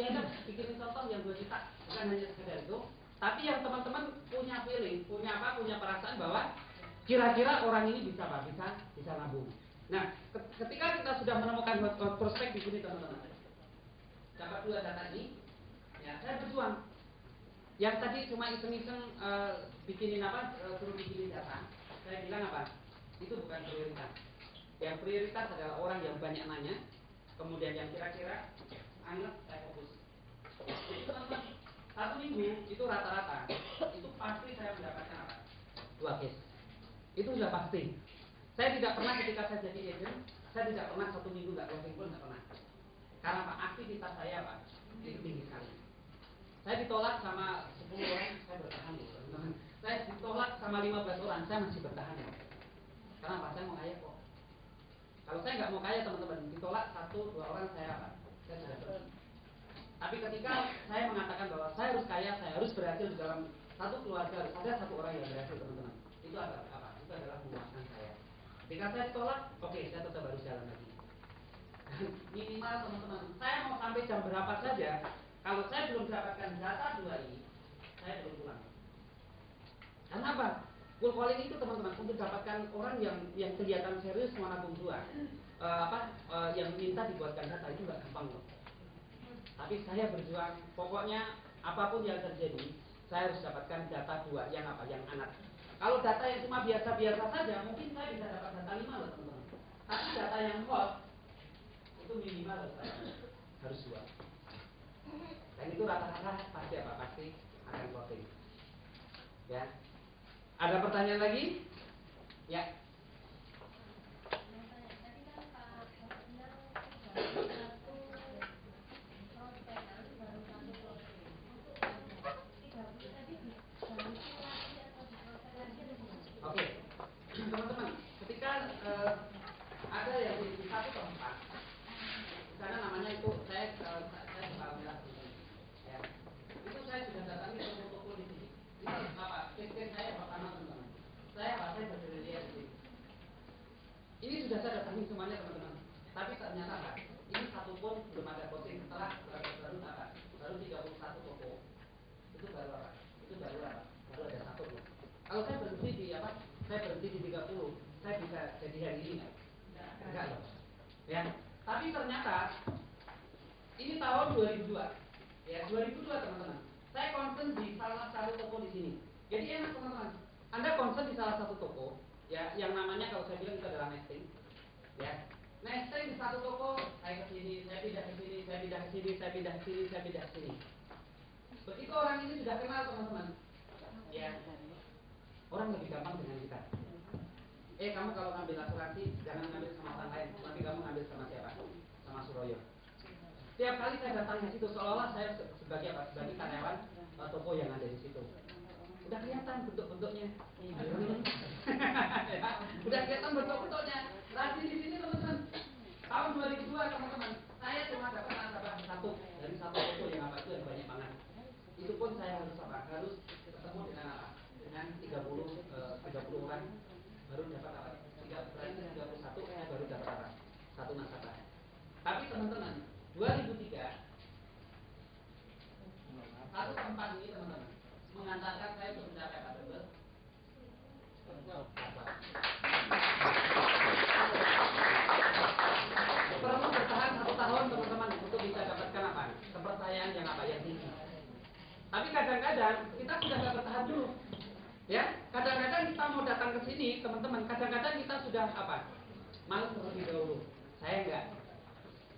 ya kan bikinin contoh yang 2 juta, bukan hanya sekedar itu, tapi yang teman-teman punya feeling, punya perasaan bahwa kira-kira orang ini bisa nabung. Nah, ketika kita sudah menemukan prospek di sini teman-teman, dapat 2 data ini, ya saya berjuang. Yang tadi cuma iseng-iseng suruh bikinin data, saya bilang apa? Itu bukan prioritas. Yang prioritas adalah orang yang banyak nanya, kemudian yang kira-kira anget saya fokus. Jadi teman-teman, 1 minggu itu rata-rata itu pasti saya mendapatkan apa? 2 case. Itu sudah pasti. Saya tidak pernah ketika saya jadi agent, saya tidak pernah 1 minggu nggak closing pun nggak pernah. Karena Pak, aktivitas saya Pak tinggi sekali. Saya ditolak sama 10 orang, saya bertahan loh teman-teman. Saya ditolak sama 15 orang, saya masih bertahan ya. Karena Pak, saya mau kaya kok. Kalau saya nggak mau kaya teman-teman, ditolak 1-2 orang saya apa? Saya sudah pergi. Tapi ketika saya mengatakan bahwa saya harus kaya, saya harus berhasil di dalam satu keluarga, harus ada 1 orang yang berhasil teman-teman. Itu adalah apa? Itu adalah memuaskan saya. Ketika saya ditolak, oke, saya tetap harus jalan lagi. Minimal teman-teman, saya mau sampai jam berapa saja, kalau saya belum dapatkan data 2 ini, saya belum pulang. Karena apa? Cold calling itu teman-teman untuk dapatkan orang yang kelihatan serius mau nabung 2, yang minta dibuatkan data itu nggak gampang loh. Tapi saya berjuang, pokoknya apapun yang terjadi, saya harus dapatkan data 2 yang apa? Yang anak. Kalau data yang cuma biasa-biasa saja, mungkin saya bisa dapat data 5 loh teman-teman. Tapi data yang hot itu minimal harus 2. Dan itu rata-rata pasti apa? Pasti akan closing. Ya. Ada pertanyaan lagi? Ya. Oke, teman-teman, ketika ada yang di satu tempat, di sana namanya itu saya suka bilang, ya, itu saya sudah datangi toko-toko di sini. Ini apa? Case saya pertama teman-teman. Saya berdiri di sini. Ini sudah saya datangi semuanya teman-teman. Tapi ternyata apa? Ini satu pun belum ada closing setelah baru 31 toko. Itu baru apa? Baru ada 1 loh. Kalau saya berhenti di apa? Saya berhenti di 30, saya bisa jadi hari ini nggak? Enggak loh. Ya. Tapi ternyata ini tahun 2002. Ya, 2002 teman-teman. Saya concern di salah satu toko di sini. Jadi enak teman-teman. Anda concern di salah satu toko, ya, yang namanya kalau saya bilang itu adalah nesting. Ya. Nesting di satu toko, saya ke sini, saya pindah ke sini, saya pindah ke sini, saya pindah ke sini, saya pindah ke sini. Begitu orang ini sudah kenal teman-teman. Ya. Orang lebih gampang dengan kita. Kamu kalau ngambil asuransi jangan ngambil sama orang lain, tapi kamu ngambil sama siapa? Sama Suroyo. Tiap kali saya datang di situ seolah-olah saya sebagai karyawan toko yang ada di situ. Udah kelihatan bentuk-bentuknya. Udah kelihatan bentuk-bentuknya. Rajin di sini teman-teman. Tahun 2002 teman-teman, saya cuma dapat nasabah 1 dari 1 toko yang apa itu yang banyak banget. Itu pun saya harus apa? Harus ketemu dengan apa? Dengan 30 orang baru dapat apa? 31 saya baru dapat apa? 1 nasabah. Tapi teman-teman, 2003 satu tempat ini teman-teman mengantarkan saya untuk mencapai apa teman? Perlu bertahan 1 tahun teman-teman untuk bisa dapatkan apa? Kepercayaan yang apa? Yang tinggi. Tapi kadang-kadang kita sudah nggak bertahan dulu. Ya, kadang-kadang kita mau datang ke sini, teman-teman. Kadang-kadang kita sudah apa? Malas terlebih dahulu. Saya enggak.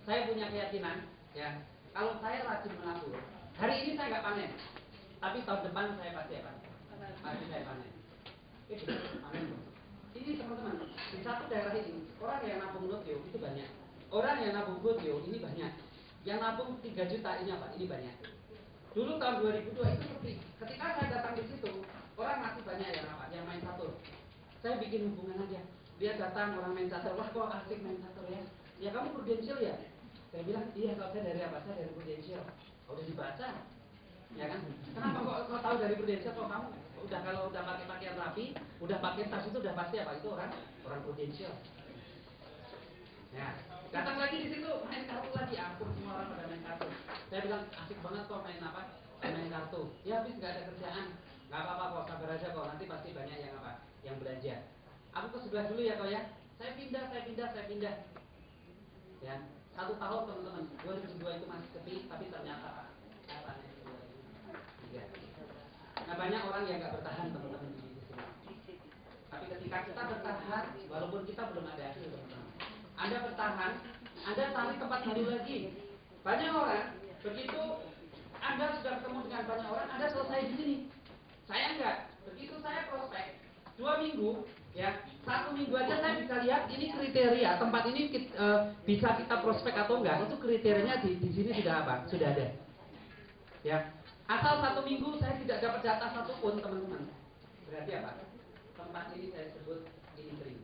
Saya punya keyakinan, ya. Kalau saya rajin menabung, hari ini saya nggak panen, tapi tahun depan saya pasti apa? Pasti saya panen. Amin. Ini teman-teman, di satu daerah ini orang yang nabung Notio itu banyak. Orang yang nabung Gotio ini banyak. Yang nabung 3 juta ini apa? Ini banyak. Dulu tahun 2002 itu seperti ketika saya datang di situ, orang masih banyak yang apa? Yang main catur. Saya bikin hubungan aja. Dia datang orang main catur, wah kok asik main catur ya. Ya kamu Prudential ya? Saya bilang iya, kalau saya dari apa? Saya dari Prudential. Udah dibaca, ya kan? Kenapa kok tahu dari Prudential? Kok kamu udah kalau udah pakai pakaian rapi, udah pakai tas itu udah pasti apa? Itu orang Prudential. Ya, Datang lagi di situ main kartu lagi, ampun semua orang pada main kartu. Saya bilang asik banget kok main apa? Main kartu. Ya habis nggak ada kerjaan, nggak apa-apa kok, sabar aja kok, nanti pasti banyak yang apa? Yang belanja. Aku ke sebelah dulu ya kok ya. Saya pindah. Ya, 1 tahun teman-teman, 2002 itu masih sepi, tapi ternyata Pak, saya tanya ke 2003. Nah banyak orang yang nggak bertahan teman-teman di sini. Tapi ketika kita bertahan, walaupun kita belum ada hasil teman-teman, Anda bertahan, Anda cari tempat baru lagi. Banyak orang begitu Anda sudah ketemu dengan banyak orang, Anda selesai di sini. Saya enggak. Begitu saya prospek 2 minggu, ya 1 minggu aja saya bisa lihat ini kriteria tempat ini bisa kita prospek atau enggak. Itu kriterianya di sini sudah apa? Sudah ada. Ya, asal 1 minggu saya tidak dapat data satupun teman-teman. Berarti apa? Tempat ini saya sebut ini kering.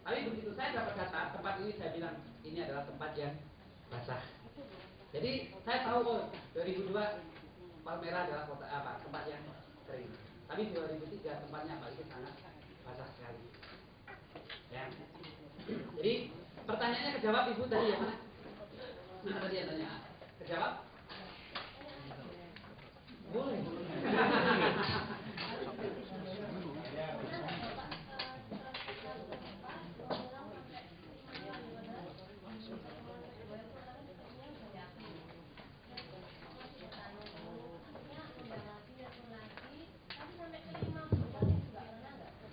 Tapi begitu saya dapat data tempat ini, saya bilang ini adalah tempat yang basah. Jadi saya tahu oh 2002 Palmera adalah kota apa? Tempat yang kering. Tapi 2003 tempatnya apa? Itu sangat basah sekali. Ya. Jadi pertanyaannya kejawab Ibu tadi ya mana? Mana tadi yang tanya? Kejawab? Boleh.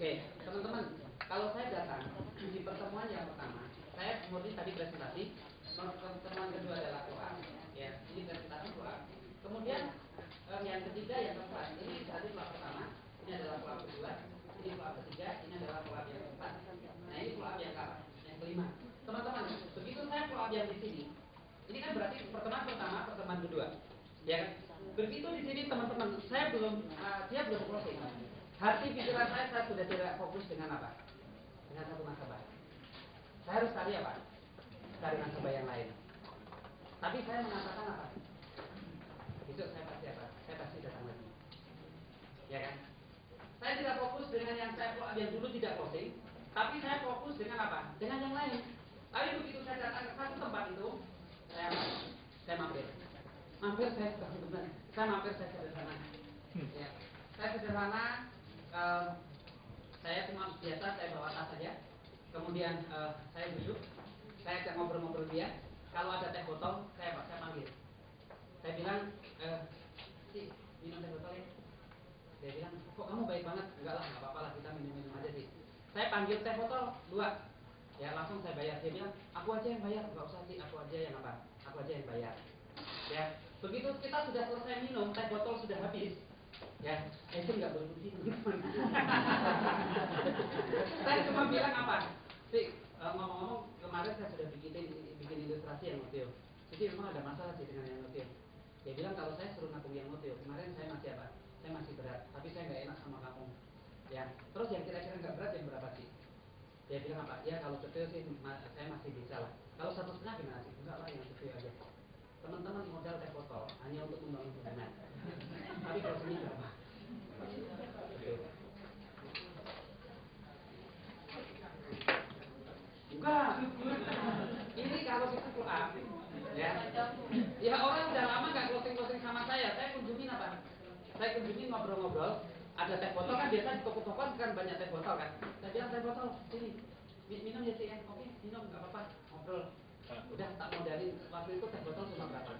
Oke, teman-teman, kalau saya datang di pertemuan yang pertama, saya murni tadi presentasi, pertemuan kedua adalah keluar, ya, ini presentasi keluar. Kemudian yang ketiga, yang keempat, ini tadi keluar pertama, ini adalah keluar kedua, ini keluar ketiga, ini adalah keluar yang keempat. Nah ini keluar yang keempat, yang kelima. Teman-teman, begitu saya keluar yang di sini, ini kan berarti pertemuan pertama, pertemuan kedua, ya. Begitu di sini teman-teman, saya belum, dia belum closing. Hati pikiran saya sudah tidak fokus dengan apa? Dengan satu nasabah. Saya harus cari apa? Cari nasabah yang lain. Tapi saya mengatakan apa? Besok saya pasti apa? Saya pasti datang lagi. Ya kan? Saya tidak fokus dengan yang yang dulu tidak closing, tapi saya fokus dengan apa? Dengan yang lain. Tapi begitu saya datang ke satu tempat itu, saya mampir. Saya mampir saya sederhana. Ya. Saya sederhana. Saya cuma biasa, saya bawa tas saja. Kemudian saya duduk, saya ajak ngobrol-ngobrol dia. Kalau ada teh botol, saya panggil. Saya bilang, si minum teh botol ya. Dia bilang, kok kamu baik banget? Enggak lah, nggak apa-apa lah, kita minum-minum aja sih. Saya panggil teh botol 2. Ya langsung saya bayar. Dia bilang, aku aja yang bayar, nggak usah sih, aku aja yang apa? Aku aja yang bayar. Ya, begitu kita sudah selesai minum, teh botol sudah habis. Ya, itu nggak berfungsi. Saya cuma bilang apa? Sih, ngomong-ngomong kemarin saya sudah bikin ilustrasi yang motif. Jadi memang ada masalah sih dengan yang motif. Dia bilang kalau saya suruh ngatung yang motif, kemarin saya masih apa? Saya masih berat, tapi saya nggak enak sama kamu. Ya, terus yang kira-kira nggak berat yang berapa sih? Dia bilang apa? Ya kalau kecil sih saya masih bisa lah. Kalau 1,5 gimana sih? Enggak lah, yang kecil aja. Teman-teman modal teh botol hanya untuk membangun hubungan. Tapi kalau sini berapa? Enggak. Ini kalau kita keluar, ya. Ya orang udah lama nggak closing sama saya. Saya kunjungin apa? Saya kunjungin ngobrol-ngobrol. Ada teh botol kan biasa di toko-toko kan banyak teh botol kan. Saya bilang teh botol sini. Minum ya sih ya. Oke, minum nggak apa-apa. Ngobrol. Udah tak modalin waktu itu teh botol cuma berapa?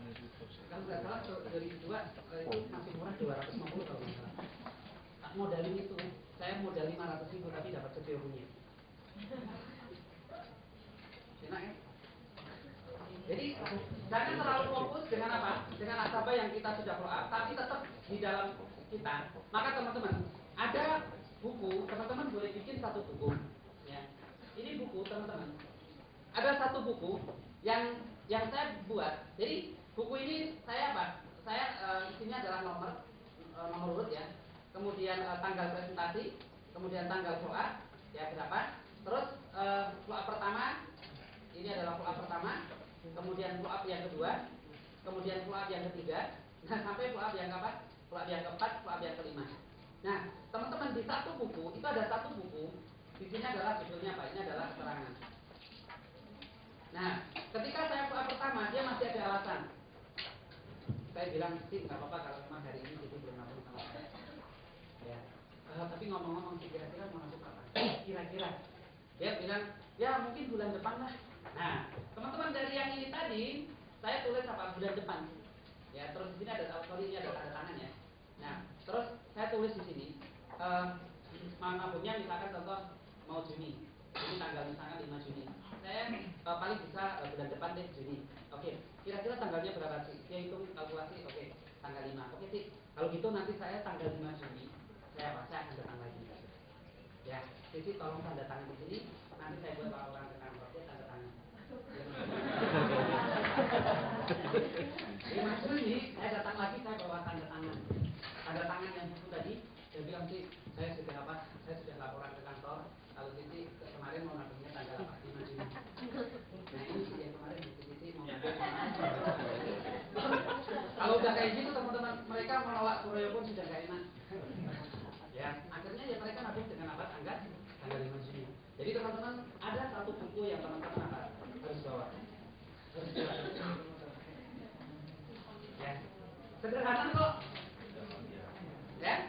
Kalau nggak salah dari 2 itu masih murah 250 kalau nggak salah. Tak modalin itu, saya modal 500.000 tapi dapat setirungnya. Enak ya? Jadi jangan terlalu fokus dengan apa? Dengan nasabah yang kita sudah follow up, tapi tetap di dalam kita. Maka teman-teman, ada buku, teman-teman boleh bikin satu buku. Ya. Ini buku teman-teman. Ada satu buku yang saya buat. Jadi buku ini saya apa? Saya isinya adalah nomor urut ya. Kemudian tanggal presentasi, kemudian tanggal follow up, ya berapa? Terus follow up pertama, ini adalah follow up pertama, kemudian follow up yang kedua, kemudian follow up yang ketiga, nah sampai follow up yang apa? Follow up yang keempat, follow up yang kelima. Nah, teman-teman di satu buku itu ada satu buku, di sini adalah judulnya apa? Ini adalah keterangan. Nah, ketika saya pertama dia masih ada alasan. Saya bilang sih nggak apa-apa kalau memang hari ini jadi belum nabung sama saya. Ya, tapi ngomong-ngomong sih kira-kira mau nabung apa? Kira-kira dia bilang ya mungkin bulan depan lah. Nah, teman-teman dari yang ini tadi saya tulis apa bulan depan. Ya, terus di sini ada ini ada tanda tangan ya. Nah, terus saya tulis di sini mau nabungnya misalkan contoh mau Juni. Ini tanggal misalnya 5 Juni. Saya paling bisa bulan depan deh Juni. Oke, kira-kira tanggalnya berapa sih? Dia hitung kalkulasi, oke, tanggal 5. Oke sih, kalau gitu nanti saya tanggal 5 Juni saya akan datang lagi. Ya, Sisi tolong tanda tangan di sini. Nanti saya buat laporan ke kantor, dia tanda tangan. 5 Juni saya datang lagi, saya bawa tanda tangan. Tanda tangan yang buku tadi. Saya bilang sih, saya sudah apa? Saya sudah laporan ke kantor. Kalau Sisi kemarin mau nabungnya tanggal 5 Juni. Nah ini sih yang kemarin Sisi mau nabung. Kalau udah kayak gitu teman-teman mereka menolak Suryo pun sudah gak enak. Ya, akhirnya ya mereka nabung dengan apa? Tanggal 5 Juni. Jadi teman-teman ada satu buku yang teman-teman apa? Harus bawa. Harus bawa. Ya, sederhana kok. Ya,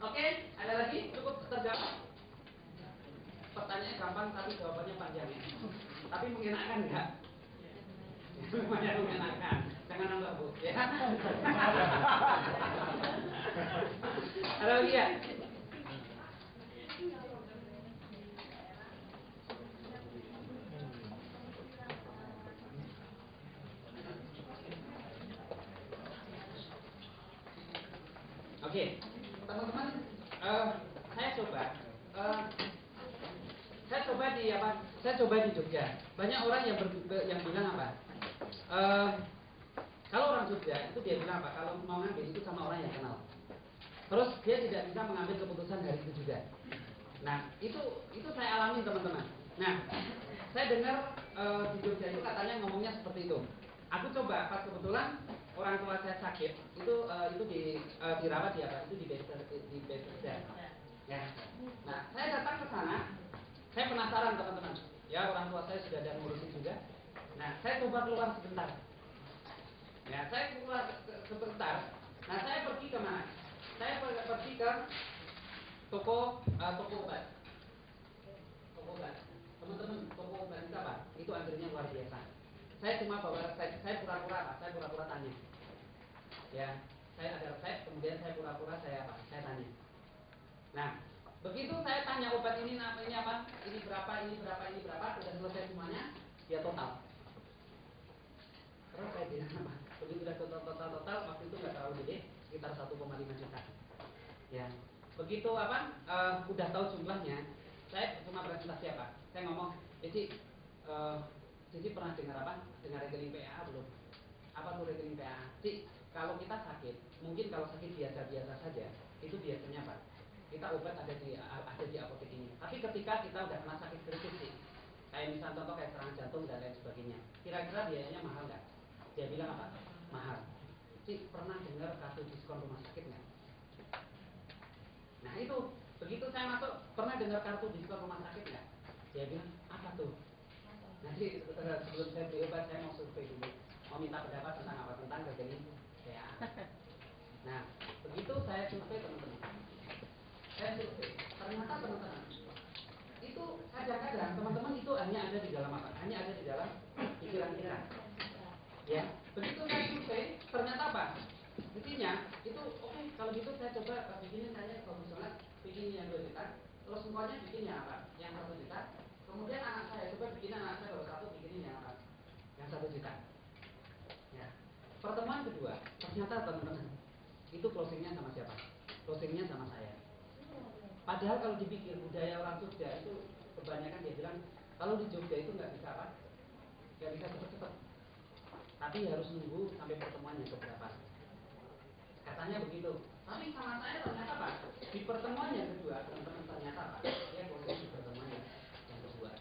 oke. Ada lagi? Cukup terjawab. Pertanyaannya gampang tapi jawabannya panjang ya. Tapi mengenakan enggak? Lumayan mengenakan. Jangan nambah bu. Ya. Ada lagi ya? Oke, teman-teman, saya coba di apa? Saya coba di Jogja. Banyak orang yang bilang apa? Kalau orang Jogja itu dia bilang apa? Kalau mau ngambil itu sama orang yang kenal. Terus dia tidak bisa mengambil keputusan dari itu juga. Nah, itu saya alami teman-teman. Nah, saya dengar di Jogja itu katanya ngomongnya seperti itu. Aku coba pas kebetulan orang tua saya sakit itu dirawat di apa? Itu di Bethesda. Ya. Nah, saya datang ke sana. Saya penasaran teman-teman. Ya, orang tua saya sudah ada ngurusin juga. Nah, saya coba keluar sebentar. Ya, saya keluar sebentar. Nah, saya pergi ke mana? Saya pergi ke toko obat. Toko obat. Teman-teman, toko obat itu apa? Itu antrinya luar biasa. Saya cuma bawa saya pura-pura apa? Saya pura-pura tanya. Ya, saya ada resep, kemudian saya pura-pura saya apa? Saya tanya. Nah, begitu saya tanya obat ini apa, ini berapa, sudah selesai semuanya, dia total. Terus saya bilang apa? Begitu sudah total, waktu itu nggak terlalu gede, sekitar 1,5 juta. Ya, begitu apa? Udah tahu jumlahnya, saya cuma presentasi apa? Saya ngomong, Cici pernah dengar apa? Dengar rekening PA belum? Apa tuh rekening PA? Cik, kalau kita sakit, mungkin kalau sakit biasa-biasa saja, itu biasanya apa? Kita obat ada di apotek ini. Tapi ketika kita udah kena sakit kritis sih, kayak misal contoh kayak serangan jantung dan lain sebagainya, kira-kira biayanya mahal nggak? Dia bilang apa? Mahal. Cik, pernah dengar kartu diskon rumah sakit nggak? Nah itu, begitu saya masuk, pernah dengar kartu diskon rumah sakit nggak? Dia bilang, apa tuh? Nanti sebelum saya beli obat, saya mau survei dulu, mau minta pendapat tentang apa? Tentang rekening PA. Nah, begitu saya survei teman-teman, ternyata teman-teman itu kadang-kadang teman-teman itu hanya ada di dalam apa? Hanya ada di dalam pikiran kita. Ya, begitu saya survei, ternyata apa? Intinya itu oke, kalau gitu saya coba bikinin saya profesional, bikin yang 2 juta, terus semuanya bikin yang apa? Yang 1 juta. Kemudian anak saya coba bikin anak saya baru satu bikinin yang apa? Yang 1 juta. Ya. Pertemuan kedua, ternyata teman-teman itu closingnya sama siapa? Closingnya sama saya. Padahal kalau dipikir budaya orang Jogja itu kebanyakan dia bilang kalau di Jogja itu nggak bisa apa? Nggak bisa cepet-cepet. Tapi harus nunggu sampai pertemuan yang keberapa. Katanya begitu. Tapi sama saya ternyata Pak, di pertemuan yang kedua teman-teman ternyata Pak, dia closing di pertemuan yang kedua.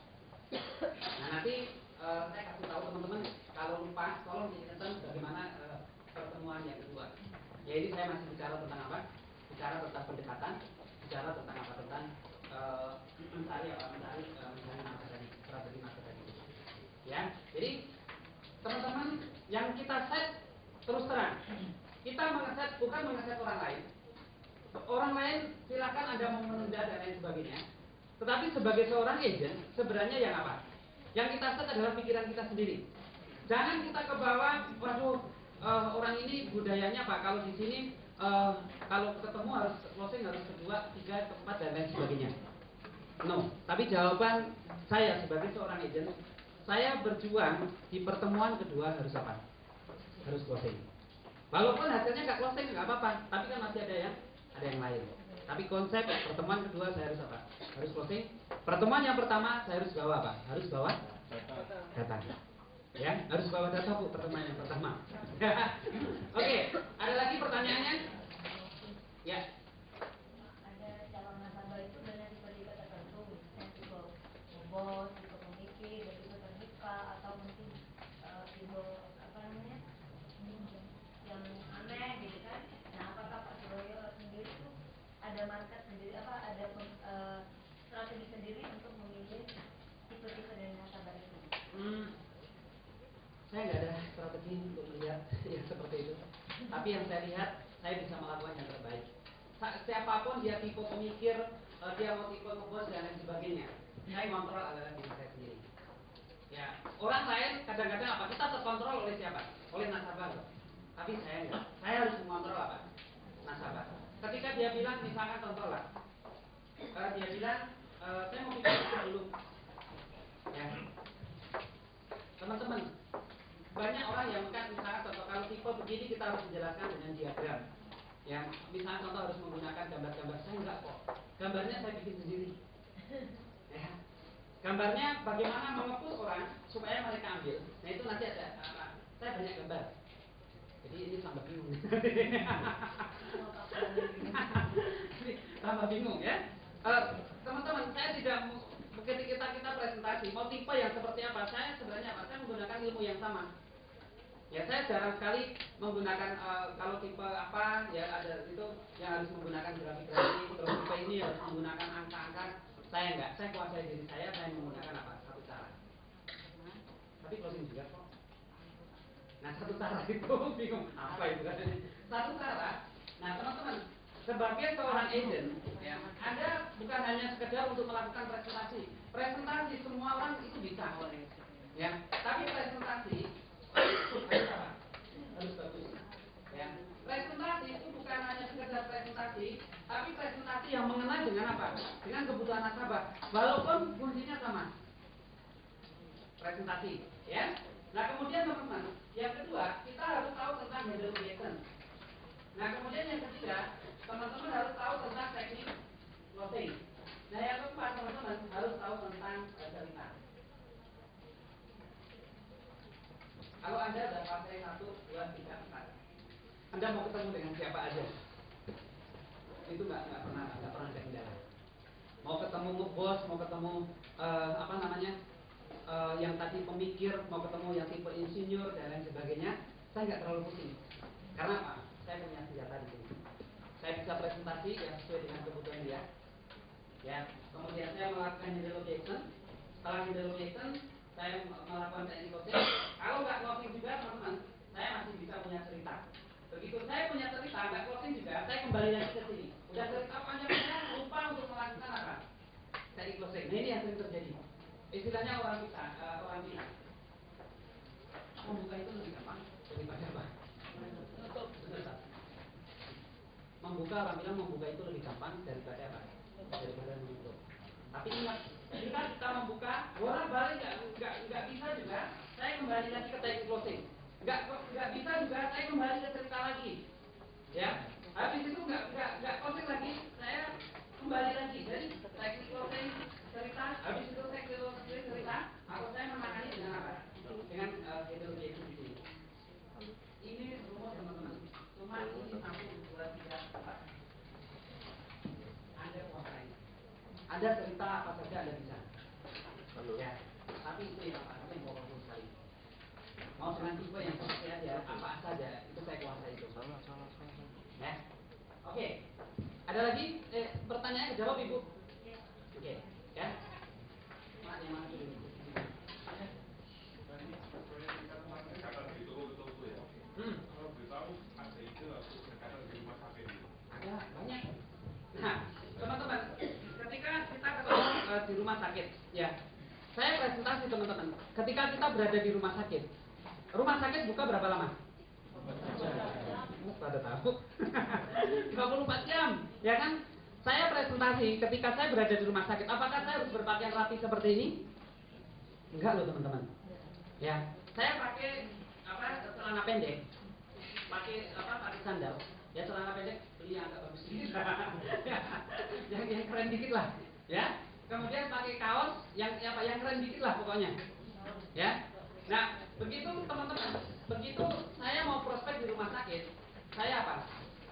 Nah nanti saya kasih tahu teman-teman kalau lupa tolong diingatkan bagaimana pertemuan yang kedua. Jadi saya masih bicara tentang apa? Bicara tentang pendekatan, bicara tentang apa? Tentang mencari market tadi, strategi market tadi. Ya, jadi teman-teman yang kita set terus terang, kita mengeset bukan mengeset orang lain. Orang lain silakan Anda mau menunda dan lain sebagainya. Tetapi sebagai seorang agent sebenarnya yang apa? Yang kita set adalah pikiran kita sendiri. Jangan kita ke bawah, waduh orang ini budayanya Pak, kalau di sini kalau ketemu harus closing harus kedua, tiga, keempat dan lain sebagainya. No, tapi jawaban saya sebagai seorang agent, saya berjuang di pertemuan kedua harus apa? Harus closing. Walaupun hasilnya nggak closing nggak apa-apa, tapi kan masih ada yang lain. Tapi konsep pertemuan kedua saya harus apa? Harus closing. Pertemuan yang pertama saya harus bawa apa? Harus bawa data. Ya, harus bawa data Bu pertemuan yang pertama. Oke, ada lagi pertanyaannya? Ya. Ada calon nasabah itu dengan tipe-tipe tertentu, misalnya tipe bos, tipe pemikir, tipe terbuka, atau mungkin tipe apa namanya yang aneh gitu kan. Nah, apakah Pak Suroyo sendiri itu ada market sendiri, apa ada strategi sendiri untuk memilih tipe-tipe dari nasabah itu? Saya nggak ada strategi untuk melihat yang seperti itu. Tapi yang saya lihat, saya bisa melakukan yang terbaik. Siapapun dia tipe pemikir, dia mau tipe ngebos dan lain sebagainya, saya kontrol adalah diri saya sendiri. Ya, orang lain kadang-kadang apa? Kita terkontrol oleh siapa? Oleh nasabah. Tapi saya enggak. Saya harus mengontrol apa? Nasabah. Ketika dia bilang, misalkan contoh lah, dia bilang, saya mau pikir dulu. Ya, teman-teman, banyak orang yang kan misalkan contoh kalau tipe begini kita harus menjelaskan dengan diagram. Ya, misalnya contoh harus menggunakan gambar-gambar. Saya enggak kok. Gambarnya saya bikin sendiri. Ya. Gambarnya bagaimana mengepus orang supaya mereka ambil. Nah itu nanti ada saya banyak gambar. Jadi ini tambah bingung. Tambah bingung ya. Teman-teman, saya tidak ketika kita presentasi mau tipe yang seperti apa. Saya sebenarnya apa? Saya menggunakan ilmu yang sama. Ya saya jarang sekali menggunakan kalau tipe apa ya ada itu yang harus menggunakan grafik-grafik, terus tipe ini harus menggunakan angka-angka. Saya enggak, saya kuasai diri saya menggunakan apa? Satu cara. Tapi closing juga kok. Nah satu cara itu bingung apa itu kan? Satu cara. Nah teman-teman sebagai seorang agent, ya, Anda bukan hanya sekedar untuk melakukan presentasi. Presentasi semua orang itu bisa, ya. Tapi presentasi harus apa? Harus bagus. Ya. Presentasi itu bukan hanya sekedar presentasi, tapi presentasi yang mengena dengan apa? Dengan kebutuhan nasabah. Walaupun kuncinya sama. Presentasi, ya. Nah kemudian teman-teman, yang kedua kita harus tahu tentang handle objection. Nah kemudian yang ketiga, teman-teman harus tahu tentang teknik closing. Nah yang keempat teman-teman harus tahu tentang cerita. Kalau Anda sudah pakai 1, 2, 3, 4, Anda mau ketemu dengan siapa aja, itu nggak pernah ada kendala. Mau ketemu ngebos, mau ketemu apa namanya yang tadi pemikir, mau ketemu yang tipe insinyur dan lain sebagainya, saya nggak terlalu pusing. Karena apa? Saya punya senjata di sini. Saya bisa presentasi yang sesuai dengan kebutuhan dia. Ya, kemudian saya melakukan handle objection. Setelah handle objection, saya melakukan teknik closing. Kalau nggak closing juga teman-teman, saya masih bisa punya cerita. Begitu saya punya cerita, nggak closing juga, saya kembali lagi ke sini. Udah cerita panjang-panjang, lupa untuk melakukan apa? Teknik closing. Nah ini yang sering terjadi. Istilahnya orang bilang membuka itu lebih gampang daripada apa? Membuka, orang bilang membuka itu lebih gampang daripada apa? Daripada menutup. Tapi ingat, jika kita membuka, orang balik nggak bisa juga, saya kembali lagi ke teknik closing. Nggak bisa juga, saya kembali ke cerita lagi. Ya, habis itu nggak closing lagi, saya kembali lagi. Jadi teknik closing cerita, habis itu teknik closing cerita, atau saya menangani dengan apa? Dengan handle objection di sini. Ini rumus teman-teman. Cuma ini 1, 2, 3, 4. Anda kuasai. Anda cerita apa saja Anda bisa. Ya, tapi itu yang pokoknya sekali. Mau dengan tipe yang seperti aja, apa saja itu saya kuasai itu. Ya, oke. Ada lagi pertanyaan jawab Ibu? Oke, ya. Mak yang mana dulu? sakit, ya. Saya presentasi teman-teman. Ketika kita berada di rumah sakit buka berapa lama? Pada tahu. 24 jam, ya kan? Saya presentasi ketika saya berada di rumah sakit. Apakah saya harus berpakaian rapi seperti ini? Enggak loh teman-teman. Ya, saya pakai celana pendek, pakai sandal. Ya celana pendek beli yang agak bagus sedikit, yang keren dikit lah, ya. Kemudian pakai kaos yang keren dikit lah pokoknya, ya. Nah, begitu teman-teman, begitu saya mau prospek di rumah sakit, saya apa?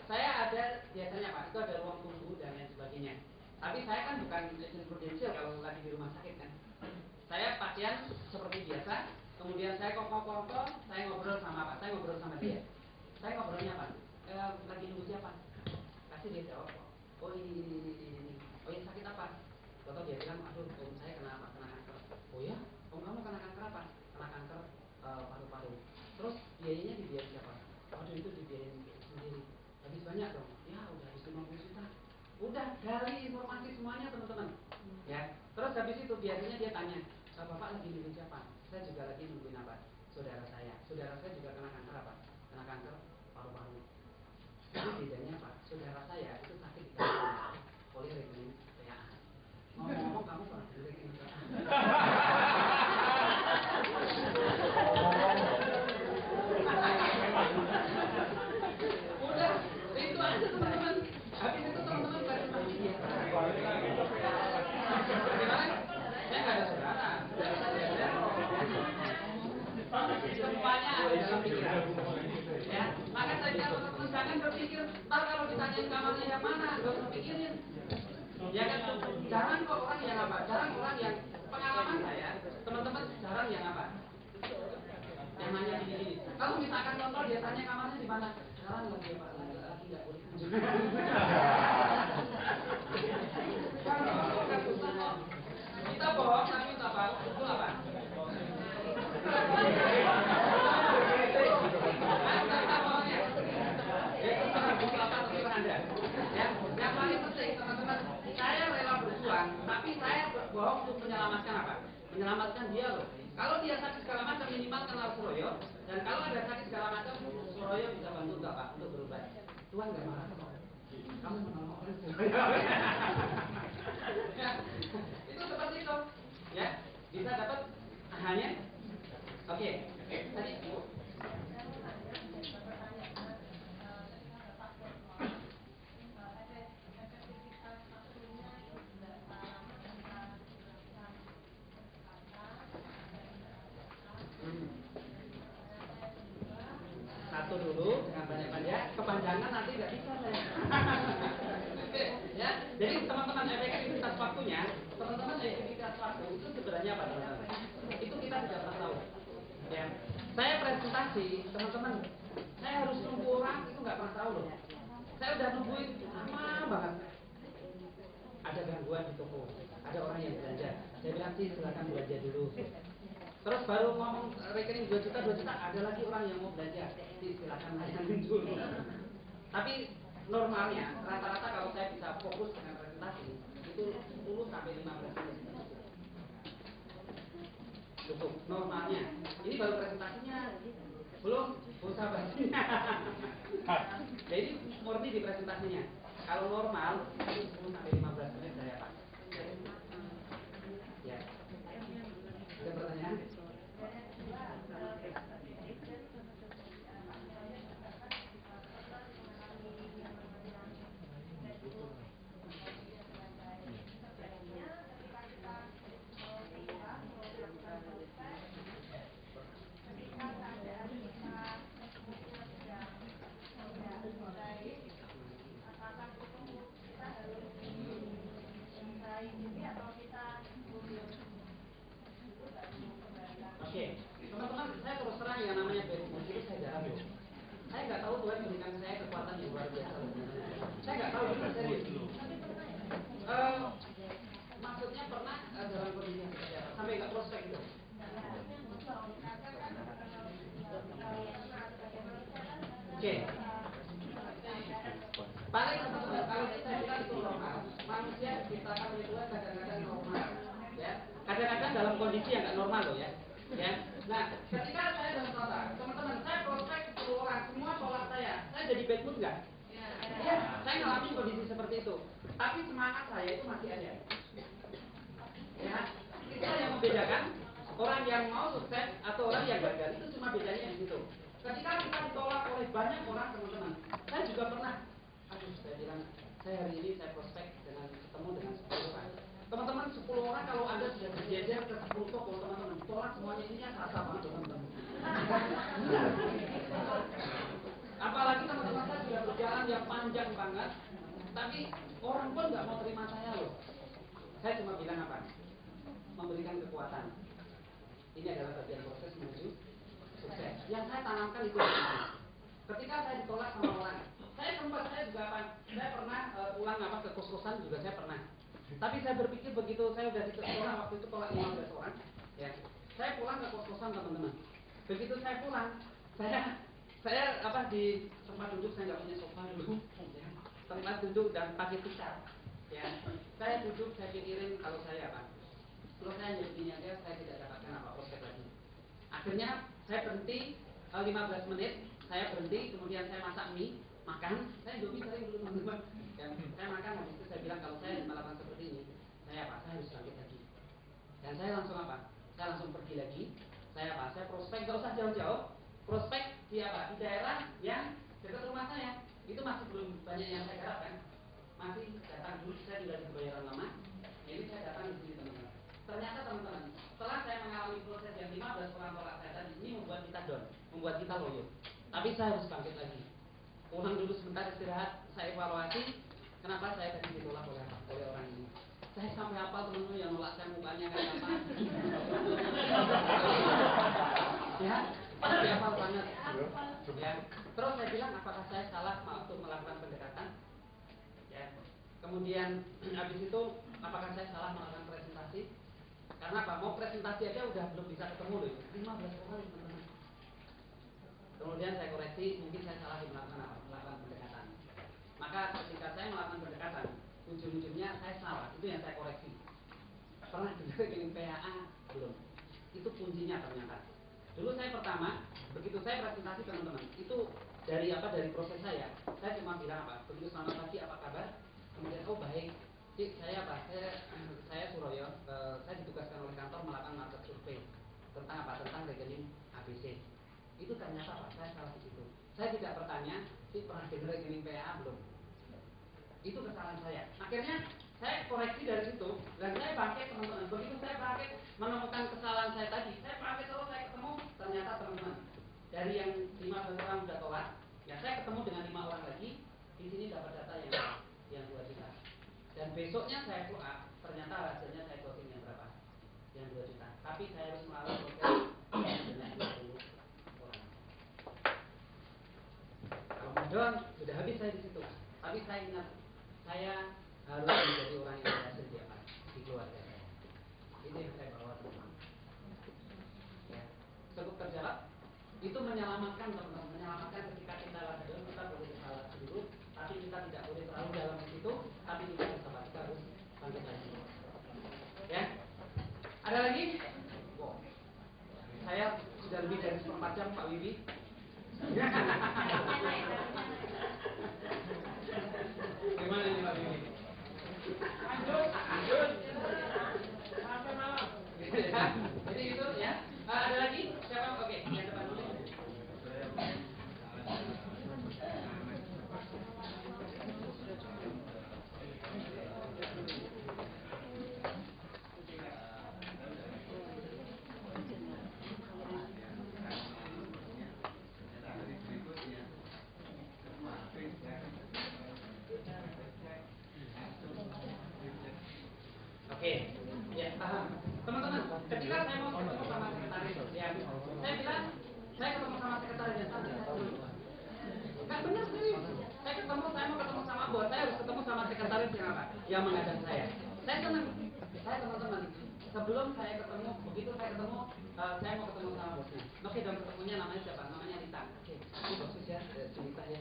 Saya ada biasanya Pak, itu ada ruang tunggu dan lain sebagainya. Tapi saya kan bukan agent prudensial kalau lagi di rumah sakit kan. Saya pakaian seperti biasa, kemudian saya kongko, saya ngobrol sama apa? Saya ngobrol sama dia. Saya ngobrolnya apa? Lagi nunggu siapa? Kasih dia jawab. Oh ini. Oh yang sakit apa? Atau dia bilang, aduh om saya kena apa? Kena kanker. Oh ya? Om kamu kena kanker apa? Kena kanker paru-paru. Terus biayanya dibiayain siapa? Waduh itu dibiayain sendiri. Habis banyak dong? Ya udah habis 50 juta. Udah gali informasi semuanya teman-teman. Ya. Terus habis itu biasanya dia tanya, Bapak lagi nungguin siapa? Saya juga lagi nungguin apa? Saudara saya. Saudara saya juga kena kanker apa? Kena kanker paru-paru. Tapi bedanya apa? Saudara saya itu sakit di kanker oleh rekening PA. Ngomong-ngomong kamu pernah di rekening PA? Udah, itu aja teman-teman. Habis itu teman-teman presentasi dia. Gimana? Saya nggak ada saudara. Semuanya ada dalam pikiran. Ya, maka saya bilang teman-teman jangan berpikir, ntar kalau ditanyain kamarnya yang mana, nggak usah pikirin. Ya kan, jarang kok orang yang apa? Jarang orang yang pengalaman saya, teman-teman jarang yang apa? Yang nanya gini-gini. Kalau misalkan contoh dia tanya kamarnya di mana? Sekarang lagi apa? Lagi nggak boleh. Kita bohong tapi untuk apa? Itu apa? Yang paling penting teman-teman, saya rela berjuang, tapi saya berbohong untuk menyelamatkan apa? Menyelamatkan dia loh. Kalau dia sakit segala macam minimal kenal Suroyo, dan kalau ada sakit segala macam Suroyo bisa bantu nggak Pak untuk berobat. Tuhan nggak marah kok. Kamu menolong Suroyo. Ya, itu seperti itu, ya bisa dapat hanya. Oke, tadi Bu. Satu dulu dengan banyak-banyak, kepanjangan nanti nggak bisa saya. Oke, ya. Jadi teman-teman efektivitas waktunya, teman-teman efektivitas waktu itu sebenarnya apa teman-teman? Itu kita tidak pernah tahu. Ya, saya presentasi teman-teman, saya harus nunggu orang itu nggak pernah tahu loh. Saya udah nungguin lama banget. Ada gangguan di toko, ada orang yang belanja. Saya bilang sih silakan belanja dulu. Terus baru ngomong rekening 2 juta, ada lagi orang yang mau belanja. Silakan layanin dulu. Tapi normalnya rata-rata kalau saya bisa fokus dengan presentasi itu 10 sampai 15 menit. Cukup normalnya. Ini baru presentasinya. Belum pulsa basinya. Jadi murni di presentasinya. Kalau normal itu 10 sampai 15 menit saya Pak. Ya. Ada pertanyaan? Oke, teman-teman, saya terus terang yang namanya Facebook itu saya jarang loh. Saya nggak tahu Tuhan berikan saya kekuatan yang luar biasa. Saya nggak tahu itu serius. Maksudnya pernah dalam kondisi yang seperti apa? Sampai nggak prospek itu. Oke. Paling teman-teman kalau kita bilang itu normal, manusia diciptakan itu kadang-kadang normal, ya. Kadang-kadang dalam kondisi yang nggak normal loh ya. Nah, ketika saya dalam kota, teman-teman, saya prospek 10 orang, semua tolak saya jadi bad mood nggak? Ya, saya ngalamin kondisi seperti itu. Tapi semangat saya itu masih ada. Ya, itulah yang membedakan orang yang mau sukses atau orang yang gagal. Itu cuma bedanya di situ. Ketika kita ditolak oleh banyak orang, teman-teman, saya juga pernah. Saya bilang, saya hari ini saya prospek dengan ketemu dengan 10 orang. Teman-teman, 10 orang kalau Anda sudah berjejer ke 10 toko, teman-teman, tolak semuanya ini ya kerasa banget, teman-teman. Apalagi teman-teman saya sudah berjalan yang panjang banget, tapi orang pun nggak mau terima saya loh. Saya cuma bilang apa? Memberikan kekuatan. Ini adalah bagian proses menuju sukses. Yang saya tanamkan itu ketika saya ditolak sama orang, saya juga apa? Saya pernah pulang ke kos-kosan juga saya pernah. Tapi saya berpikir begitu saya udah ditolak waktu itu tolak 15 orang, ya. Saya pulang ke kos-kosan teman-teman. Begitu saya pulang, saya di tempat duduk saya nggak punya sofa dulu, ya. Tempat duduk dan pakai tikar, ya. Saya duduk saya pikirin kalau saya kalau saya jadi gini aja saya tidak dapatkan apa-apa lagi. Akhirnya saya berhenti 15 menit, saya berhenti, kemudian saya masak mie, makan. Saya Indomie sering dulu teman-teman. Saya makan, habis itu saya bilang kalau saya melakukan seperti ini, saya harus bangkit lagi. Dan saya langsung saya langsung pergi lagi. Saya prospek, gak usah jauh-jauh, prospek di daerah yang dekat rumah saya. Itu masih belum banyak yang saya garap kan. Masih datang dulu, saya tinggal di Kebayoran Lama. Ini saya datang di sini teman-teman. Ternyata teman-teman, setelah saya mengalami proses yang 15 orang tolak saya tadi, ini membuat kita down, membuat kita loyo. Tapi saya harus bangkit lagi. Pulang dulu sebentar istirahat, saya evaluasi kenapa saya tadi ditolak oleh orang ini. Saya sampai hafal teman-teman yang nolak saya mukanya kayak apa. Ya, saya hafal banget. Ya. Terus saya bilang apakah saya salah waktu melakukan pendekatan? Ya. Kemudian habis itu apakah saya salah melakukan presentasi? Karena mau presentasi aja udah belum bisa ketemu loh. 15 orang teman-teman. Kemudian saya koreksi, mungkin saya salah melakukan pendekatan. Maka ketika saya melakukan pendekatan, ujung-ujungnya saya salah, itu yang saya koreksi. Pernah dengar rekening PHA? Belum. Itu kuncinya ternyata. Dulu saya pertama, begitu saya presentasi teman-teman, itu dari proses saya cuma bilang begitu selamat pagi, apa kabar? Kemudian baik. Saya Suroyo, saya ditugaskan oleh kantor melakukan market survei tentang rekening ABC. Itu ternyata saya salah di situ. Saya tidak bertanya, pernah dengar rekening PA belum? Itu kesalahan saya. Akhirnya saya koreksi dari situ dan saya bangkit teman-teman. Begitu saya bangkit menemukan kesalahan saya tadi, saya bangkit terus saya ketemu ternyata teman-teman dari yang 15 orang sudah tolak, ya saya ketemu dengan 5 orang lagi. Di sini dapat data yang 2 juta. Dan besoknya saya follow up, ternyata hasilnya saya closing yang berapa? Yang 2 juta. Tapi saya harus melalui proses dengan 20 orang. Kalau modal sudah habis saya di situ. Tapi saya ingat saya harus menjadi orang yang berhasil di keluarga saya. Ini yang saya bawa teman-teman. Ya, cukup terjawab. Itu menyelamatkan teman-teman, menyelamatkan ketika kita dalam kita boleh salah dulu, tapi kita tidak boleh terlalu dalam situ, tapi kita harus bangkit lagi. Ya, ada lagi? Wow. Saya sudah lebih dari 1/4 jam Pak Wibi. Gimana ini Pak Wibi? Lanjut sampai malam. Jadi itu ya. Ada lagi? Siapa? Oke, yang depan dulu. Oke, ya paham. Teman-teman, ketika saya mau ketemu sama sekretaris, ya, saya bilang saya ketemu sama sekretaris yang tadi saya dulu. Nggak benar serius. Saya mau ketemu sama bos, saya harus ketemu sama sekretaris yang yang mengajar saya. Saya senang. Saya teman-teman, sebelum saya ketemu, begitu saya ketemu, saya mau ketemu sama bosnya. Oke, dan ketemunya namanya siapa? Namanya Rita. Oke, ini bosnya ya, cerita ya.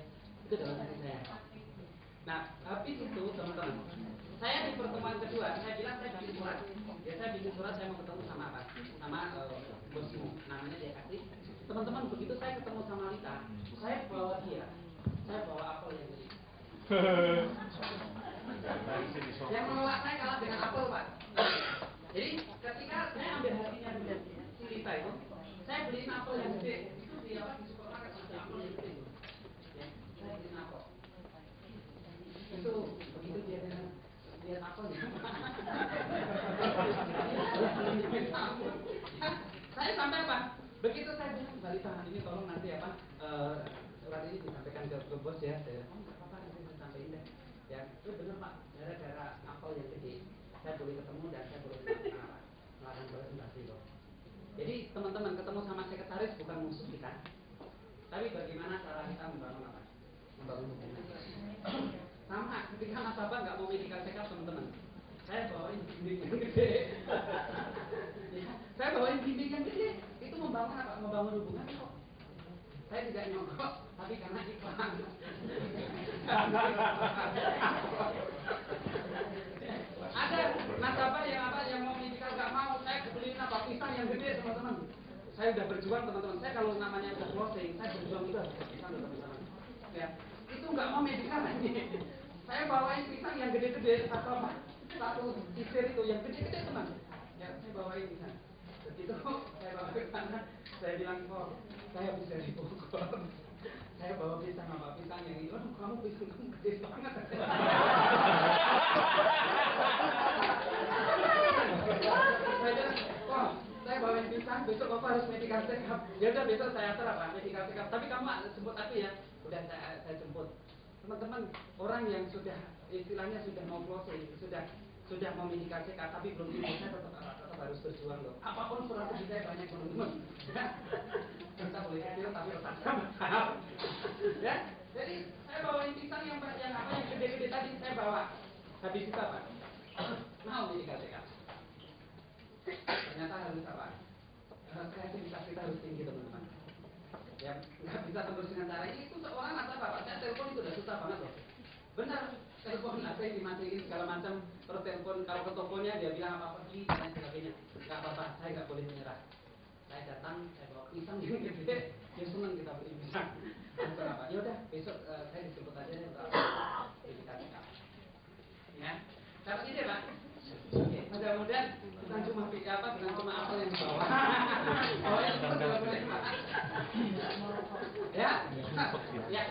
Itu dalam hati saya. Nah, habis itu teman-teman, saya di pertemuan kedua, saya bilang saya bikin surat. Ya, saya bikin surat, saya mau ketemu sama apa? Sama bosmu, namanya dia kasih. Teman-teman, begitu saya ketemu sama Lita, saya bawa dia, saya bawa apel yang gede. Yang menolak saya kalah dengan apel, Pak. Jadi ketika saya ambil hatinya si Lita itu, saya beliin apel yang gede. Itu di apa? Di supermarket ada apel yang gede. Ya, saya beliin apel. Itu begitu dia lihat apelnya. Saya sampai apa? Begitu saya bilang, Mbak Lita, ini tolong nanti apa? Surat ini disampaikan ke bos ya. Saya, oh nggak apa-apa, nanti saya sampaikan deh. Ya, itu benar Pak. Gara-gara apel yang gede, saya boleh ketemu dan saya boleh melakukan presentasi loh. Jadi teman-teman ketemu sama sekretaris bukan musuh kita, tapi bagaimana cara kita membangun apa? Membangun hubungan. Sama ketika nasabah nggak mau medical check up teman-teman, saya bawain bimbing yang gede. Ya, saya bawain bimbing yang gede. Itu membangun apa? Membangun hubungan kok. Saya tidak nyogok, tapi karena iklan. Ada nasabah yang apa? Yang mau medical nggak mau, saya beliin apa? Pisang yang gede teman-teman. Saya udah berjuang teman-teman. Saya kalau namanya udah closing, saya berjuang itu harus pisang teman-teman. Ya, itu nggak mau medical lagi. Saya bawain pisang yang gede-gede satu sisir itu yang gede-gede teman. Ya, saya bawain pisang. Begitu saya bawa ke sana, saya bilang kok saya bisa dari Bogor. Saya bawa pisang apa pisang yang itu. Aduh, kamu pisang kamu gede banget. Saya bilang, wah, saya bawain pisang, besok bapak harus medical check up. Ya udah besok saya atur apa medical check up. Tapi kamu jemput aku ya. Udah saya jemput. Teman-teman, orang yang sudah istilahnya sudah mau closing, sudah mau medical check up, tapi belum bisa tetap harus berjuang loh. Apapun strategi saya banyak teman-teman. Kita boleh kecil tapi tetap sama. Ya, jadi saya bawain pisang yang apa yang gede-gede tadi saya bawa. Habis itu apa? Mau medical check up. Ternyata harus apa? Kreativitas kita harus tinggi teman-teman. Ya nggak bisa tembus dengan cara ini. Itu seorang nasabah Pak, saya telepon itu udah susah banget loh. Benar, telepon HP dimatiin segala macam, terus telepon kalau ke tokonya dia bilang apa pergi dan sebagainya. Nggak apa-apa, saya nggak boleh menyerah. Saya datang, saya bawa pisang yang gede, dia senang kita beli pisang. Langsung apa? Ya udah besok saya disebut aja deh untuk verifikasi kamu. Ya, dapat ide Pak. Oke, mudah-mudahan bukan cuma bukan cuma apel yang dibawa. Oh yang itu juga boleh Pak. Ya, ya.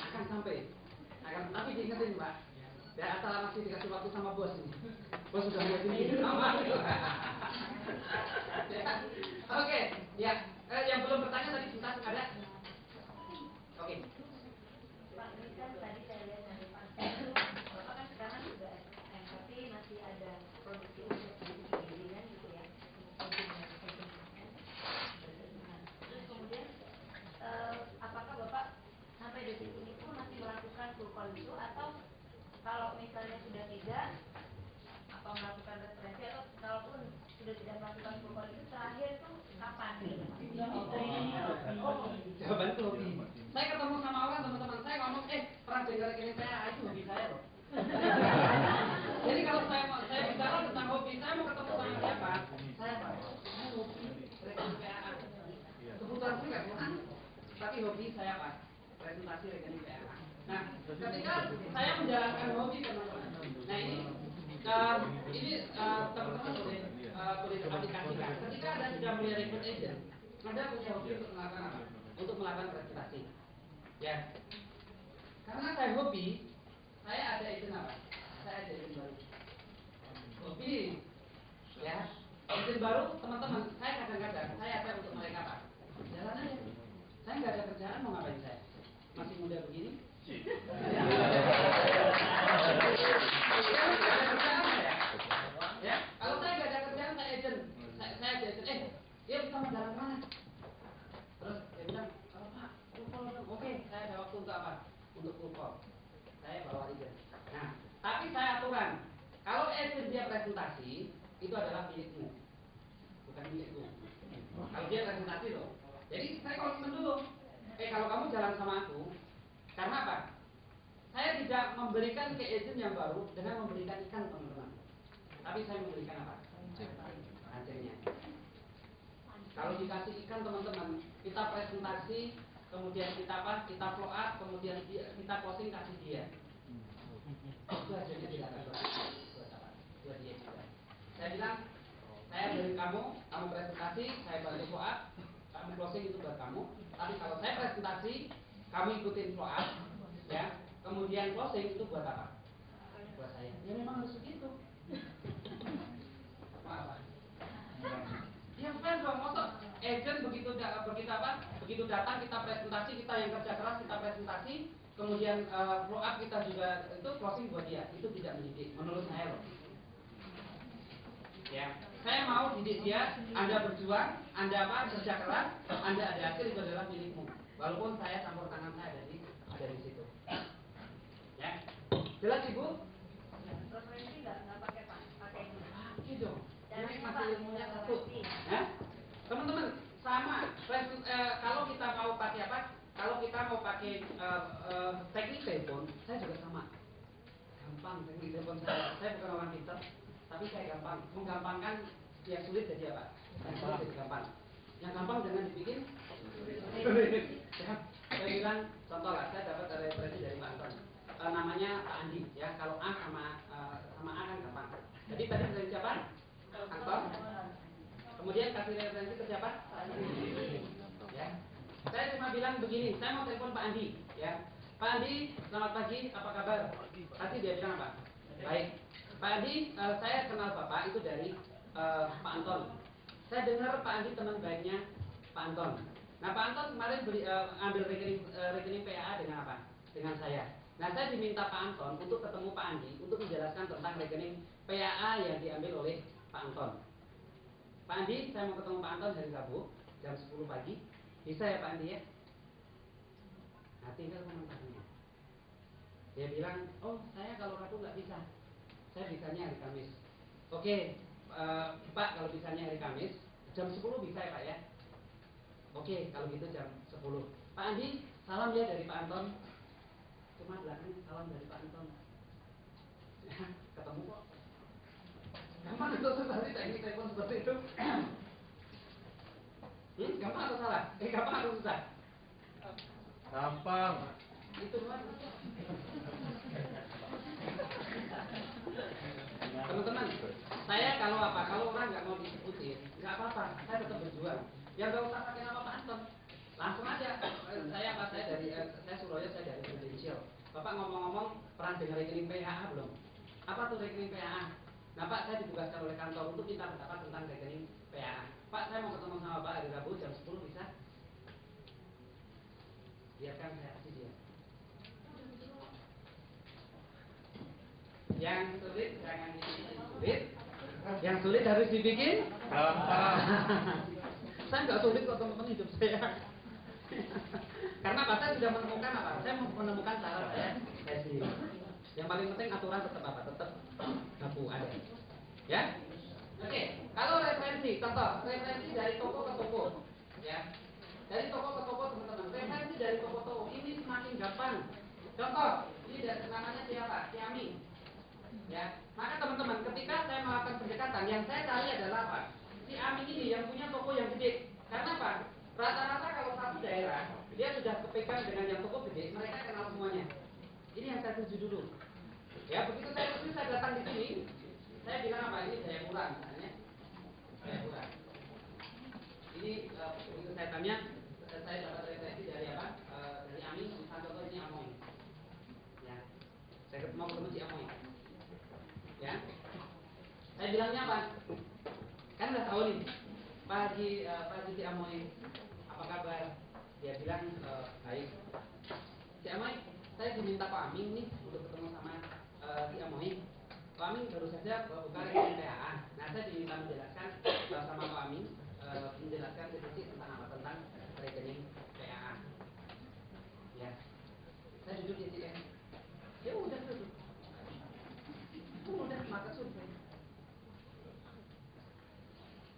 Akan sampai, tapi diingetin Pak. Ya asal masih dikasih waktu sama bos ini. Bos sudah lihat ini sama. Oke, ya. Yang belum bertanya tadi sebentar ada. Oke. Pak, ini kan tadi saya lihat dari Pak, Bapak kan sekarang sudah SSM, tapi masih ada produksi untuk diri kan gitu ya. Terus kemudian, apakah Bapak sampai detik ini pun masih melakukan full call itu atau kalau misalnya sudah tidak, apa melakukan referensi atau kalaupun sudah tidak melakukan full call itu terakhir tuh kapan? Jawaban itu hobi. Saya ketemu sama orang teman-teman saya ngomong, perang jengkel rekening saya itu hobi saya loh. Jadi kalau saya bicara tentang hobi, saya mau ketemu sama siapa? Saya hobi rekening PAA. Kebutuhan saya nggak punya, tapi hobi saya apa? Presentasi rekening PAA. Nah, ketika saya menjalankan hobi teman-teman, nah ini teman-teman boleh aplikasikan. Ketika Anda sudah mulai rekrut agent, Anda punya hobi untuk melakukan apa? Untuk melakukan presentasi. Ya, karena saya hobi, saya ada agent apa? Saya ada agent baru. Hobi, ya. Agent baru, teman-teman, saya kadang-kadang saya ada untuk mereka apa? Jalan aja. Saya nggak ada kerjaan, mau ngapain saya? Masih muda begini. Ya, kalau saya nggak ada kerjaan, saya agent. Saya ada agent. Dia bisa mau jalan kemana? Terus dia bilang, Pak, oke, saya ada waktu untuk apa? Untuk full call. Saya bawa agent. Nah, tapi saya aturan. Kalau agent dia presentasi, itu adalah milikmu, bukan milikku. Kalau dia presentasi loh. Jadi saya komitmen dulu. Kalau kamu jalan sama aku, karena apa? Saya tidak memberikan ke agent yang baru dengan memberikan ikan, teman-teman. Tapi saya memberikan apa? Hasilnya. Kalau dikasih ikan, teman-teman, kita presentasi, kemudian kita apa? Kita follow up, kemudian kita closing kasih dia. Itu hasilnya tidak akan buat dia juga. Saya bilang, saya beri kamu presentasi, saya bantu follow up, kamu closing itu buat kamu. Tapi kalau saya presentasi, kamu ikutin follow up, ya. Kemudian closing itu buat apa? Buat saya. Ya memang harus begitu. Apa? Ya fair dong, masa agent begitu apa? Begitu datang kita presentasi, kita yang kerja keras kita presentasi, kemudian follow up kita juga itu closing buat dia. Itu tidak mendidik menurut saya loh. Ya, saya mau didik dia, Anda berjuang, Anda apa? Kerja keras, Anda ada hasil, itu adalah milikmu. Walaupun saya campur tangan saya ada di situ. Ya, jelas Ibu? Referensi nggak pakai ini. Pakai dong. Ini masih ilmunya satu. Ya, teman-teman sama. Kalau kita mau pakai apa? Kalau kita mau pakai teknik telepon, saya juga sama. Gampang teknik telepon saya. Saya bukan orang pintar, tapi saya gampang. Menggampangkan yang sulit jadi apa? Yang sulit jadi gampang. Yang gampang jangan dibikin sulit. Ya, saya bilang contoh lah, saya dapat referensi dari Pak Anton. Namanya Pak Andi, ya. Kalau A sama A kan gampang. Jadi tadi dari siapa? Anton. Kemudian kasih referensi ke siapa? Pak Andi. Ya. Saya cuma bilang begini, saya mau telepon Pak Andi, ya. Pak Andi, selamat pagi, apa kabar? Pasti dia bilang apa? Baik. Pak Andi, saya kenal Bapak itu dari Pak Anton. Saya dengar Pak Andi teman baiknya Pak Anton. Nah, Pak Anton kemarin ambil rekening PAA dengan apa? Dengan saya. Nah, saya diminta Pak Anton untuk ketemu Pak Andi untuk menjelaskan tentang rekening PAA yang diambil oleh Pak Anton. Pak Andi, saya mau ketemu Pak Anton hari Rabu jam 10 pagi. Bisa ya Pak Andi ya? Nah, tinggal komentarnya. Dia bilang, oh saya kalau Rabu nggak bisa, saya bisanya hari Kamis. Oke, Pak kalau bisanya hari Kamis jam 10 bisa ya Pak ya? Oke, kalau gitu jam 10. Pak Andi, salam ya dari Pak Anton. Cuma belakangnya salam dari Pak Anton. Ketemu kok. Gampang itu susah sih teknik telepon seperti itu. Gampang atau salah? Gampang atau susah? Gampang. Itu kan. Teman-teman, saya kalau orang nggak mau diikuti, nggak apa-apa, saya tetap berjuang. Ya nggak usah pakai nama Pak Anton, langsung aja. Saya Suraya, saya dari Prudential. Bapak ngomong-ngomong pernah dengar rekening PAA belum? Apa tuh rekening PAA? Nah Pak, saya ditugaskan oleh kantor untuk minta pendapat tentang rekening PAA. Pak, saya mau ketemu sama Pak hari Rabu jam 10 bisa? Biarkan saya kasih dia. Yang sulit jangan dibikin sulit. Yang sulit harus dibikin Gampang. Saya nggak sulit kok teman-teman hidup saya. Karena apa? Saya sudah menemukan apa? Saya menemukan cara saya sendiri. Yang paling penting aturan tetap apa? Tetap baku ada. Ya? Oke. Kalau referensi, contoh referensi dari toko ke toko, ya. Dari toko ke toko teman-teman. Referensi dari toko ke toko ini semakin gampang. Contoh, ini namanya siapa? Ciami. Ya, maka teman-teman, ketika saya melakukan pendekatan, yang saya cari adalah apa? Si Ami ini yang punya toko yang gede. Karena apa? Rata-rata kalau satu daerah dia sudah kepegang dengan yang toko gede, mereka kenal semuanya. Ini yang saya tuju dulu. Ya, begitu saya datang di sini, saya bilang apa? Ini Jayapura misalnya. Jayapura. Ini begitu saya tanya, saya dapat referensi dari apa? Dari Ami, contoh ini Amoy. Ya, saya mau ketemu si Amoy. Ya, saya bilangnya apa? Kan udah tahu nih, Pak Haji Amoy, apa kabar? Dia bilang baik. Si Amoy, saya diminta Pak Amin nih untuk ketemu sama si Amoy. Pak Amin baru saja buka rekening PAA. Nah, saya diminta menjelaskan sama Pak Amin menjelaskan sedikit tentang apa? Tentang rekening PAA. Ya, saya duduk di sini. Ya udah duduk. Udah. market survei.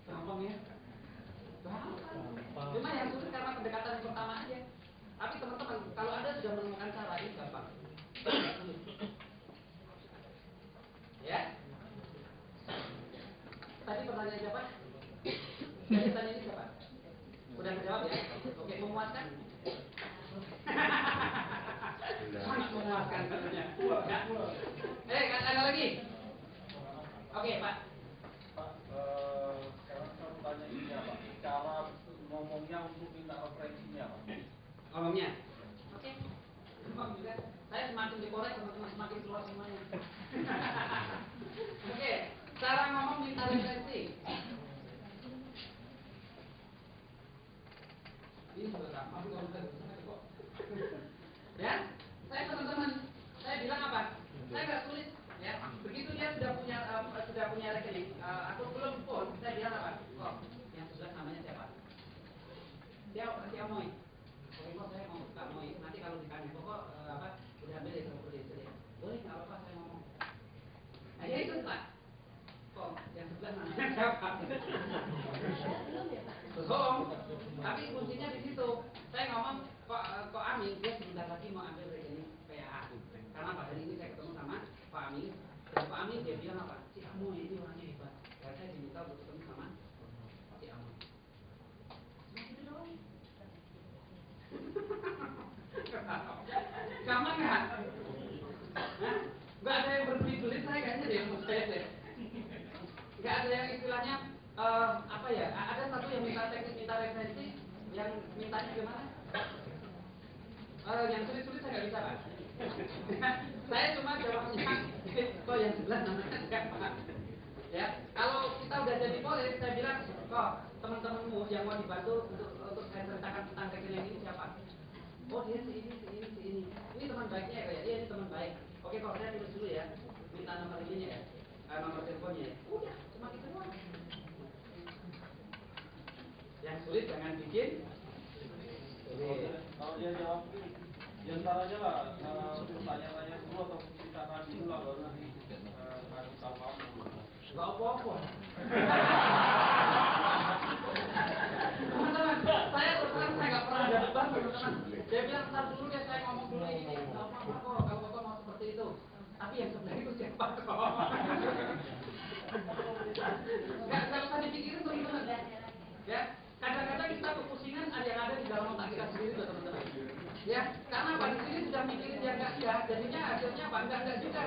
Gampang ya? Gampang. Cuma yang sulit karena pendekatan yang pertama aja. Tapi teman-teman, kalau Anda sudah menemukan cara ini gampang. Ya? Tadi pertanyaan siapa? Yang ditanya ini siapa? Udah menjawab ya? Oke, memuaskan? Sangat memuaskan katanya. Ada lagi? Oke, Pak. Pak, sekarang saya tanya ini ya Pak, cara ngomongnya untuk minta referensinya Pak. Ngomongnya? Oke. Gampang juga. Saya semakin dikorek, teman-teman semakin keluar semuanya. Oke, cara ngomong minta referensi. Ini sudah sama, kalau kok. Ya, saya teman-teman, saya bilang apa? Saya nggak sulit, ya. Begitu dia sudah punya rekening, atau belum pun, saya bilang apa? Kok, yang sebelah namanya siapa? Si Amoy. Oke, kok saya mau Kak Amoy. Nanti kalau ditanya, kok udah ambil ya sama dia. Boleh nggak apa-apa saya ngomong. Nah, ya itu Pak. Kok, yang sebelah namanya siapa? Bohong. Tapi kuncinya di situ. Saya ngomong kok Amin dia sebentar lagi mau ambil rekening PA. Karena pada hari ini saya ketemu sama Pak Amin. Dan Pak Amin dia bilang apa? Si Amoy ini orangnya hebat. Dan saya diminta untuk ketemu sama si Amoy. Cuma gitu doang. Gampang nggak? Nah, nggak ada yang berbelit-belit saya kayaknya deh menurut saya deh. Nggak ada yang istilahnya apa ya? Ada satu yang minta teknik, minta referensi, yang mintanya gimana? Yang sulit-sulit saya nggak bisa Pak. Saya cuma jawabnya, kok yang sebelah namanya siapa? Ya, kalau kita udah jadi polis, saya bilang, kok teman-temanmu yang mau dibantu untuk saya ceritakan tentang rekening ini siapa? Oh dia si ini. Ini teman baiknya ya, dia ini teman baik. Oke, kok saya tulis dulu ya, minta nomor ininya ya, nomor teleponnya. Udah, cuma gitu doang. Yang sulit jangan bikin. Kalau dia jawab, ya ntar aja lah, tanya-tanya dulu atau ceritakan dulu lah baru nanti kasih tahu kamu. Gak apa-apa. Teman-teman, saya terus terang saya nggak pernah ada beban teman-teman. Dia bilang ntar dulu deh saya ngomong dulu ini. Gak apa-apa kok kalau bapak mau seperti itu. Tapi yang sebenarnya itu siapa kok? Gak usah dipikirin teman-teman. Ya, kadang-kadang kita kepusingan yang ada di dalam otak kita sendiri loh teman-teman. Ya, karena pada sini sudah mikirin yang enggak, jadinya hasilnya apa? Enggak juga.